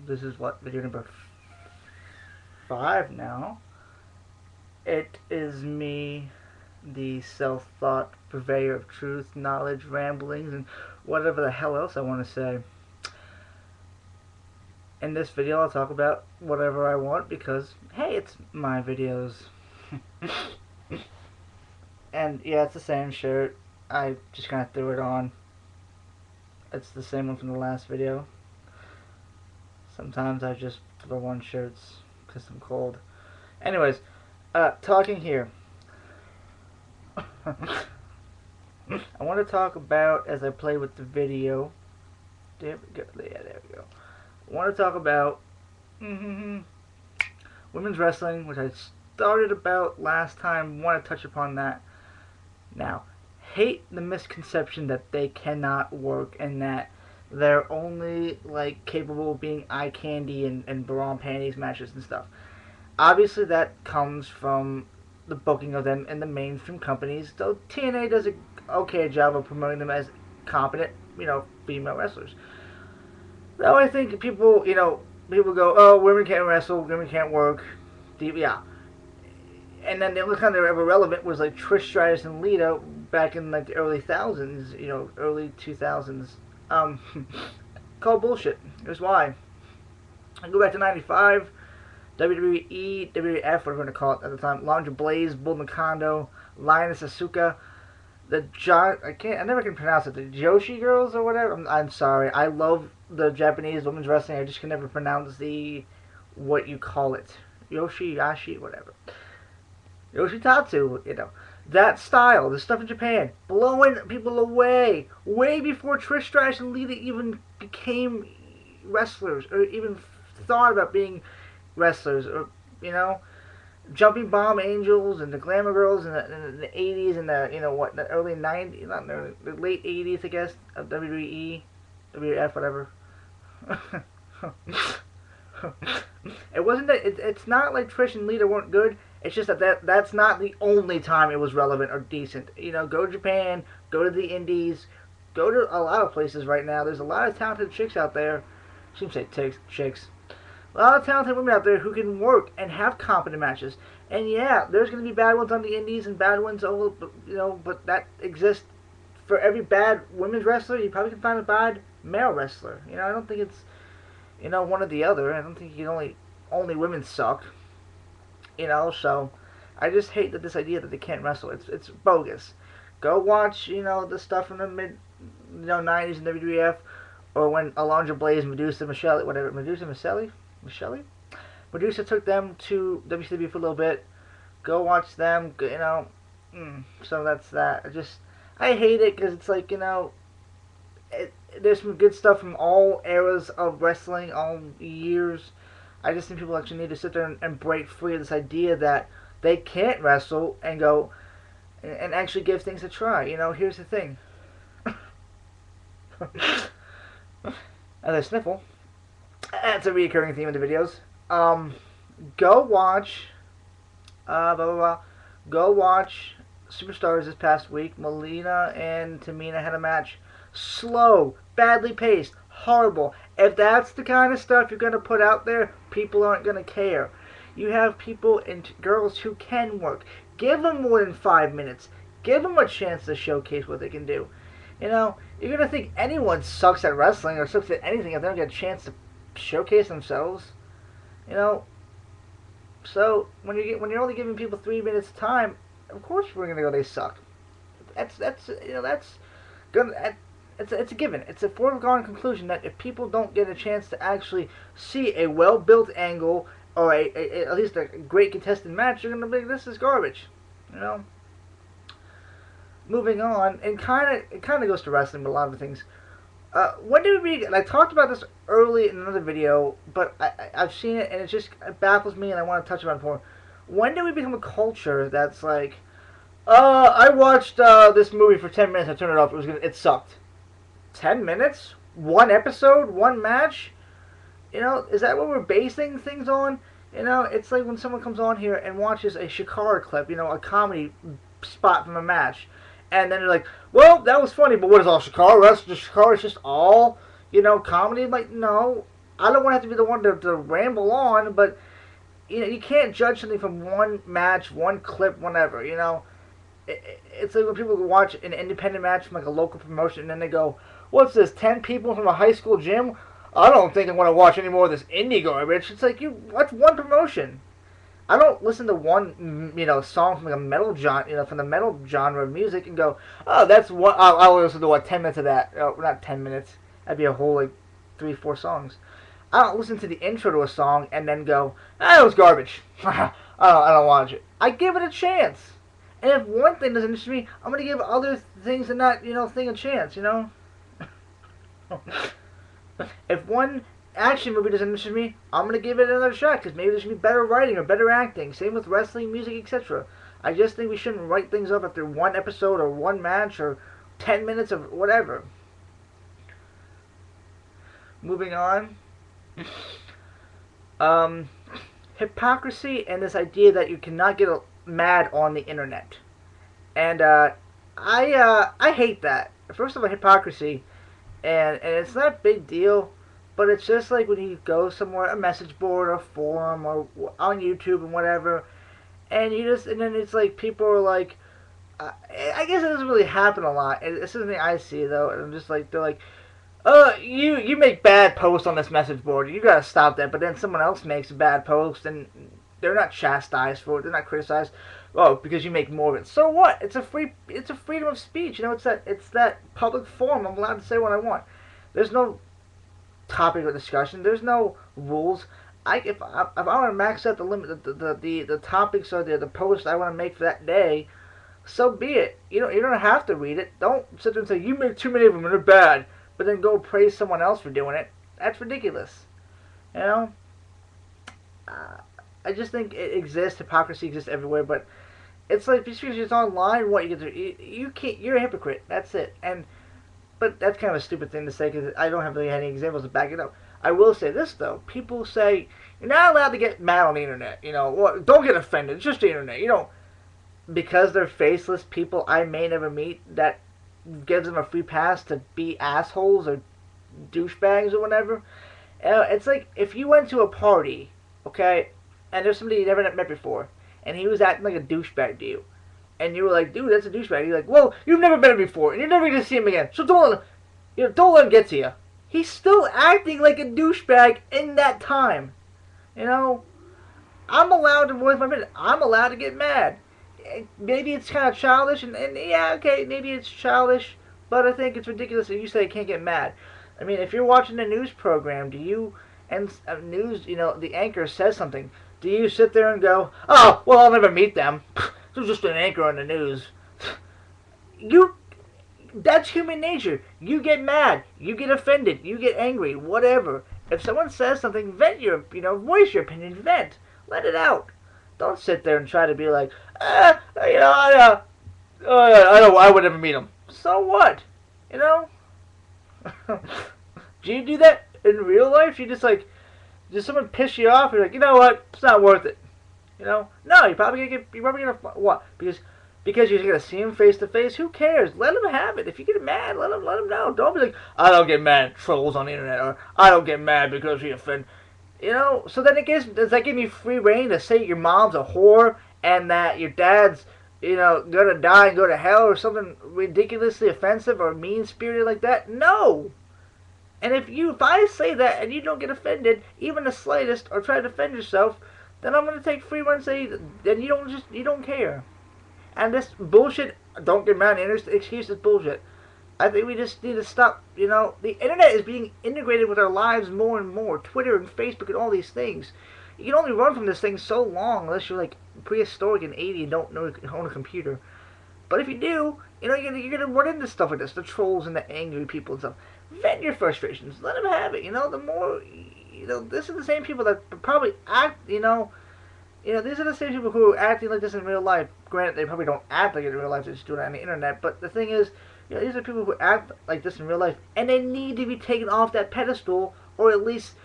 This is what, video number 5 now. It is me, the self-thought purveyor of truth, knowledge, ramblings, and whatever the hell else I want to say. In this video, I'll talk about whatever I want because, hey, it's my videos. And yeah, it's the same shirt. I just kind of threw it on. It's the same one from the last video. Sometimes I just throw on shirts because I'm cold. Anyways, talking here. I want to talk about, as I play with the video. There we go. Yeah, there we go. I want to talk about women's wrestling, which I started about last time. Want to touch upon that now. Hate the misconception that they cannot work and that they're only like capable of being eye candy and bra and panties matches and stuff. Obviously, that comes from the booking of them in the mainstream companies. Though TNA does an okay job of promoting them as competent, female wrestlers. Though I think people, people go, oh, women can't wrestle, women can't work. Yeah. And then the only time they were ever relevant was like Trish Stratus and Lita back in like the early thousands, early 2000s. Called bullshit. Here's why. I go back to 95, WWE, WWF, whatever we're going to call it at the time, Alundra Blaze, Bull Nakano, Lioness Asuka, I never can pronounce it, the Joshi girls or whatever. I'm sorry. I love the Japanese women's wrestling. I just can never pronounce what you call it. Yashi, whatever. Yoshitatsu, that style, the stuff in Japan, blowing people away, way before Trish Stratus and Lita even became wrestlers, or even thought about being wrestlers, or, Jumping Bomb Angels and the Glamour Girls in the 80s and the early 90s, not the late 80s, I guess, of WWE, WWF, whatever. It wasn't that, it's not like Trish and Lita weren't good. It's just that's not the only time it was relevant or decent. Go to Japan, go to the Indies, go to a lot of places right now. There's a lot of talented chicks out there. I shouldn't say chicks. A lot of talented women out there who can work and have competent matches. And yeah, there's going to be bad ones on the Indies and bad ones over, but that exists for every bad women's wrestler. You probably can find a bad male wrestler. I don't think it's, one or the other. I don't think only women suck. So I just hate that this idea that they can't wrestle. It's bogus. Go watch, the stuff from the mid, 90s in WWF, or when Alundra Blaze, Medusa took them to WCW for a little bit. Go watch them. So that's that. I hate it because it's like there's some good stuff from all eras of wrestling, all years. I just think people actually need to sit there and break free of this idea that they can't wrestle and go and actually give things a try. Here's the thing. As I sniffle, that's a recurring theme in the videos. Go watch, Go watch Superstars this past week. Melina and Tamina had a match. Slow, badly paced, horrible. If that's the kind of stuff you're going to put out there, people aren't going to care. You have people and girls who can work. Give them more than 5 minutes. Give them a chance to showcase what they can do. You're going to think anyone sucks at wrestling or sucks at anything if they don't get a chance to showcase themselves. So when you're only giving people 3 minutes time, of course we're going to go they suck. It's a given. It's a foregone conclusion that if people don't get a chance to actually see a well-built angle or at least a great contested match, you're going to be, this is garbage. Moving on, and it kind of goes to wrestling, but a lot of the things. When did we? And I talked about this early in another video, but I've seen it and it baffles me, and I want to touch on it more. When did we become a culture that's like, I watched this movie for 10 minutes, I turned it off. It sucked. 10 minutes? One episode? One match? Is that what we're basing things on? It's like when someone comes on here and watches a Shakara clip, a comedy spot from a match, and then they're like, well, that was funny, but what is all Shakara? Shakara is just all, comedy? Like, no. I don't want to have to be the one to ramble on, but you can't judge something from one match, one clip, whatever. It's like when people watch an independent match from like a local promotion and then they go, "What's this? 10 people from a high school gym? I don't think I want to watch any more of this indie garbage." It's like you watch one promotion. I don't listen to one song from like a metal genre, from the metal genre of music and go, "Oh, that's what I'll listen to 10 minutes of that." Oh, not 10 minutes. That'd be a whole like 3, 4 songs. I don't listen to the intro to a song and then go, "Ah, it was garbage." I don't watch it. I give it a chance. And if one thing doesn't interest me, I'm gonna give other things in that thing a chance. If one action movie doesn't interest me, I'm gonna give it another shot because maybe there should be better writing or better acting. Same with wrestling, music, etc. I just think we shouldn't write things up after one episode or one match or 10 minutes of whatever. Moving on. Hypocrisy and this idea that you cannot get mad on the internet. And I hate that. First of all, hypocrisy. And it's not a big deal, but it's just like when you go somewhere, a message board or a forum or on YouTube and whatever, and then it's like people are like, I guess it doesn't really happen a lot. It's something I see though, and I'm just like, they're like, you make bad posts on this message board. You gotta stop that. But then someone else makes a bad post, and they're not chastised for it. They're not criticized. Oh, because you make more of it. So what? It's a freedom of speech. It's that public forum. I'm allowed to say what I want. There's no topic of discussion. There's no rules. If I want to max out the limit, the topics or the posts I want to make for that day, so be it. You don't have to read it. Don't sit there and say you made too many of them and they're bad, but then go praise someone else for doing it. That's ridiculous. You know. I just think it exists. Hypocrisy exists everywhere, but it's like just because it's online, what you can't. You're a hypocrite. That's it. But that's kind of a stupid thing to say because I don't have really any examples to back it up. I will say this though: people say you're not allowed to get mad on the internet. Well, don't get offended. It's just the internet. Because they're faceless people I may never meet. That gives them a free pass to be assholes or douchebags or whatever. It's like if you went to a party, okay, and there's somebody you never met before, and he was acting like a douchebag to you, and you were like, "Dude, that's a douchebag." You're like, "Well, you've never met him before, and you're never gonna see him again, so don't let him get to you." He's still acting like a douchebag in that time. I'm allowed to voice my opinion. I'm allowed to get mad. Maybe it's kind of childish, and yeah, okay, maybe it's childish, but I think it's ridiculous that you say you can't get mad. I mean, if you're watching a news program, the anchor says something, do you sit there and go, "Oh, well, I'll never meet them. They're just an anchor on the news." That's human nature. You get mad, you get offended, you get angry, whatever. If someone says something, voice your opinion, vent, let it out. Don't sit there and try to be like, I would never meet them. So what? Do you do that in real life? You just like, does someone piss you off? You're like, you know what? It's not worth it. No, you're probably gonna what? Because you're gonna see him face to face. Who cares? Let him have it. If you get mad, let him know. Don't be like, "I don't get mad at trolls on the internet," or "I don't get mad because we offend." So then does that give you free reign to say your mom's a whore and that your dad's gonna die and go to hell or something ridiculously offensive or mean spirited like that? No. And if I say that and you don't get offended, even the slightest, or try to defend yourself, then I'm gonna take free reign and say then you don't care. And this bullshit, don't get mad at the excuse is bullshit. I think we just need to stop, the internet is being integrated with our lives more and more. Twitter and Facebook and all these things. You can only run from this thing so long unless you're like prehistoric and 80 and don't own a computer. But if you do, you're gonna run into stuff like this, the trolls and the angry people and stuff. Vent your frustrations. Let them have it. The more, this is the same people that probably act, these are the same people who are acting like this in real life. Granted, they probably don't act like it in real life, they just do it on the internet. But the thing is, these are people who act like this in real life, and they need to be taken off that pedestal, or at least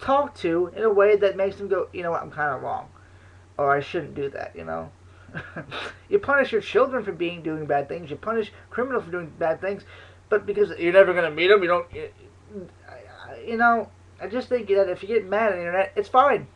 talked to in a way that makes them go, "You know what, I'm kind of wrong. Or I shouldn't do that," You punish your children for doing bad things. You punish criminals for doing bad things. But because you're never going to meet them, you don't, I just think that if you get mad on the internet, it's fine.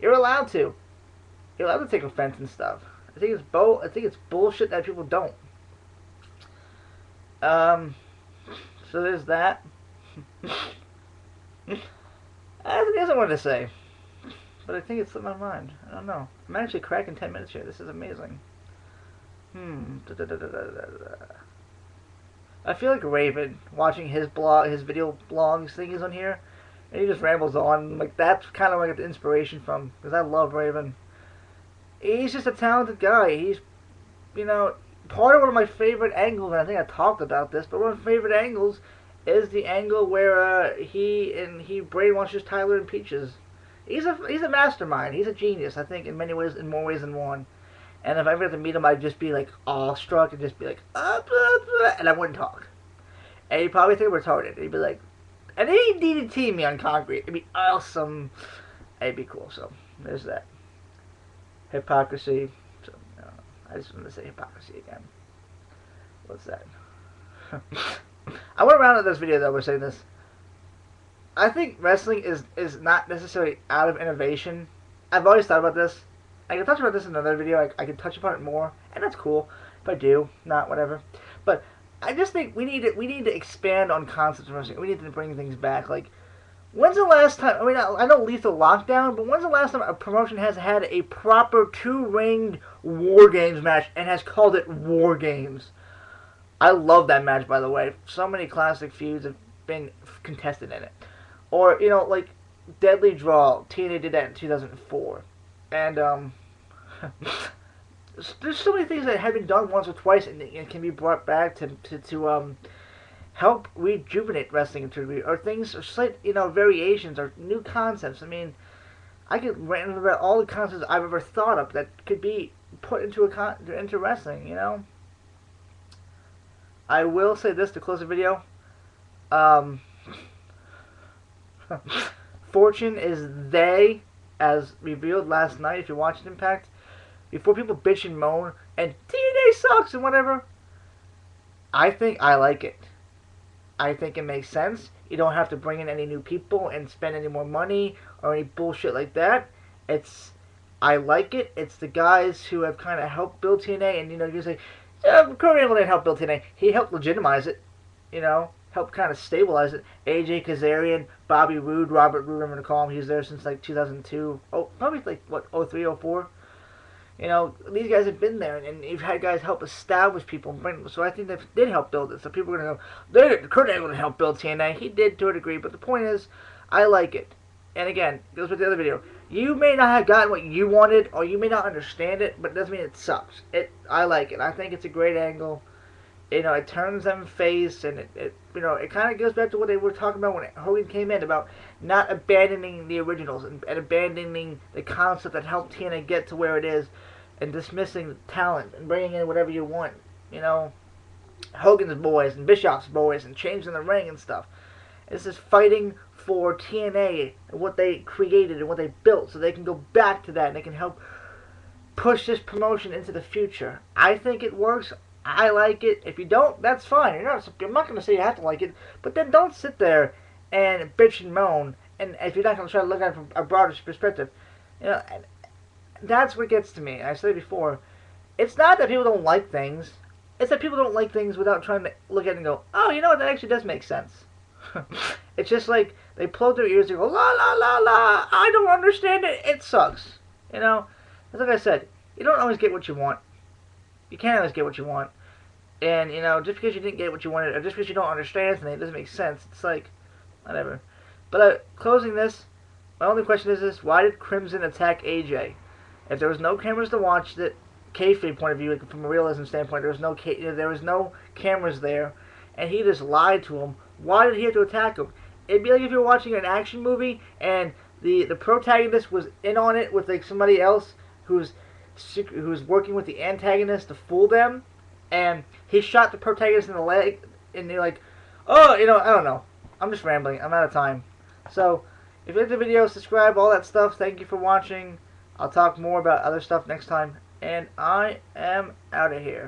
You're allowed to. You're allowed to take offense and stuff. I think it's bullshit that people don't. Um, so there's that. That's what I wanted to say, but I think it slipped my mind. I don't know. I'm actually cracking 10 minutes here. This is amazing. I feel like Raven watching his video blogs things on here, and he just rambles on. Like that's kind of where I get the inspiration from, because I love Raven. He's just a talented guy. He's, you know, part of one of my favorite angles, and I think I talked about this, but one of my favorite angles is the angle where he brainwashes Tyler and Peaches. He's a mastermind. He's a genius. I think in many ways, in more ways than one. And if I ever had to meet him, I'd just be like awestruck and just be like, and I wouldn't talk. And he'd probably think I'm retarded. He'd be like, and then he'd DDT me on concrete. It'd be awesome. It'd be cool. So there's that. Hypocrisy. So I just wanted to say hypocrisy again. What's that? I went around in this video though by saying this. I think wrestling is not necessarily out of innovation. I've always thought about this. I can touch about this in another video. I can touch upon it more, and that's cool. If I do, not whatever. But I just think we need to expand on concepts of wrestling. We need to bring things back. Like, when's the last time? I mean, I know Lethal Lockdown, but when's the last time a promotion has had a proper 2-ringed War Games match and has called it War Games? I love that match, by the way. So many classic feuds have been contested in it. Or, you know, like Deadly Draw. TNA did that in 2004. And, there's so many things that have been done once or twice and can be brought back to help rejuvenate wrestling to a degree. Or things, or slight, you know, variations or new concepts. I mean, I could rant about all the concepts I've ever thought of that could be put into into wrestling, you know? I will say this to close the video. Fortune is they, as revealed last night, if you're watching Impact, before people bitch and moan, and TNA sucks and whatever, I think I like it. I think it makes sense. You don't have to bring in any new people and spend any more money or any bullshit like that. I like it. It's the guys who have kind of helped build TNA, and, you know, you say, Kurt Angle didn't help build TNA. He helped legitimize it, you know, helped kind of stabilize it. AJ Kazarian, Bobby Roode, Robert Roode, I'm going to call him. He's there since like 2002. Oh, probably like, what, 03, 04? You know, these guys have been there, and you've had guys help establish people and bring them. So I think they did help build it. So people are going to go, Kurt Angle didn't help build TNA. He did to a degree, but the point is, I like it. And again, goes with the other video. You may not have gotten what you wanted, or you may not understand it, but it doesn't mean it sucks. I like it. I think it's a great angle. You know, it turns them face, and it you know, it kind of goes back to what they were talking about when Hogan came in, about not abandoning the originals and abandoning the concept that helped TNA get to where it is, and dismissing talent and bringing in whatever you want. You know, Hogan's boys and Bischoff's boys and changing the ring and stuff. This is fighting for TNA and what they created and what they built, so they can go back to that and they can help push this promotion into the future. I think it works. I like it. If you don't, that's fine. I'm not going to say you have to like it, but then don't sit there and bitch and moan. And if you're not going to try to look at it from a broader perspective, you know, that's what gets to me. I said it before. It's not that people don't like things. It's that people don't like things without trying to look at it and go, oh, you know what, that actually does make sense. It's just like they plug their ears and go, la la la la, I don't understand it, it sucks. You know, it's like I said, you don't always get what you want. You can't always get what you want. And, you know, just because you didn't get what you wanted, or just because you don't understand something, it doesn't make sense. It's like, whatever. But closing this, my only question is this: why did Crimson attack AJ? If there was no cameras to watch it, kayfabe point of view, like from a realism standpoint, there was no cameras there, and he just lied to him. Why did he have to attack him? It'd be like if you're watching an action movie and the protagonist was in on it with like somebody else who's working with the antagonist to fool them, and he shot the protagonist in the leg, and they're like, oh, you know, I don't know. I'm just rambling. I'm out of time. So, if you like the video, subscribe, all that stuff. Thank you for watching. I'll talk more about other stuff next time. And I am out of here.